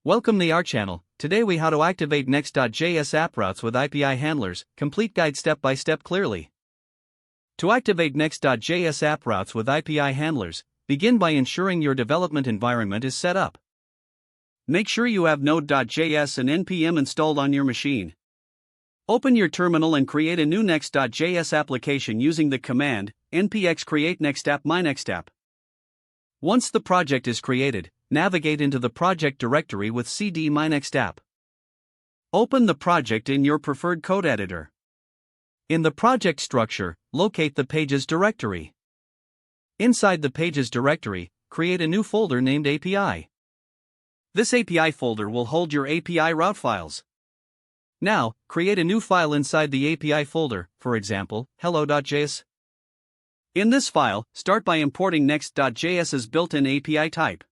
Welcome to our channel. Today we how to activate Next.js app routes with API handlers, complete guide step by step clearly. To activate Next.js app routes with API handlers, begin by ensuring your development environment is set up. Make sure you have Node.js and npm installed on your machine. Open your terminal and create a new Next.js application using the command npx create nextapp mynextapp. Once the project is created, navigate into the project directory with cd mynextapp. Open the project in your preferred code editor. In the project structure, locate the pages directory. Inside the pages directory, create a new folder named API. This API folder will hold your API route files. Now, create a new file inside the API folder, for example, hello.js. In this file, start by importing Next.js's built-in API type.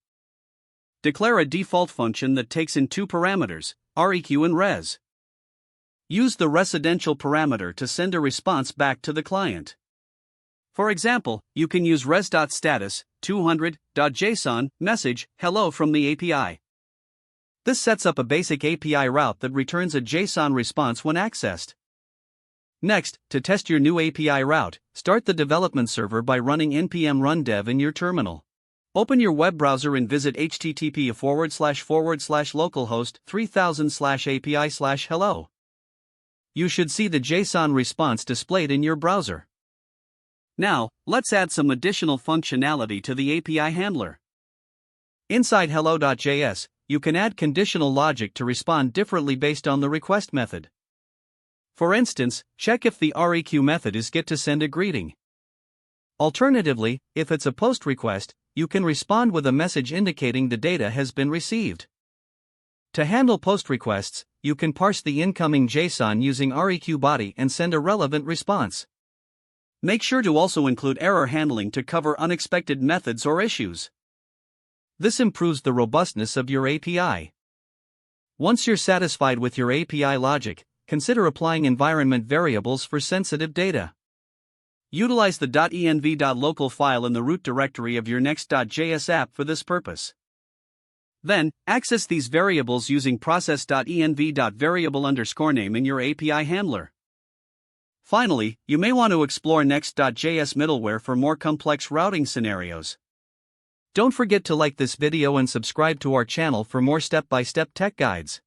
Declare a default function that takes in two parameters, req and res. Use the residential parameter to send a response back to the client. For example, you can use res.status 200.json message hello from the API. This sets up a basic API route that returns a JSON response when accessed. Next, to test your new API route, start the development server by running npm run dev in your terminal. Open your web browser and visit http://localhost 3000/API/hello. You should see the JSON response displayed in your browser. Now, let's add some additional functionality to the API handler. Inside hello.js, you can add conditional logic to respond differently based on the request method. For instance, check if the req method is get to send a greeting. Alternatively, if it's a post request, you can respond with a message indicating the data has been received. To handle post requests, you can parse the incoming JSON using req body and send a relevant response. Make sure to also include error handling to cover unexpected methods or issues. This improves the robustness of your API. Once you're satisfied with your API logic, consider applying environment variables for sensitive data. Utilize the .env.local file in the root directory of your Next.js app for this purpose. Then, access these variables using process.env.variable_name in your API handler. Finally, you may want to explore Next.js middleware for more complex routing scenarios. Don't forget to like this video and subscribe to our channel for more step-by-step tech guides.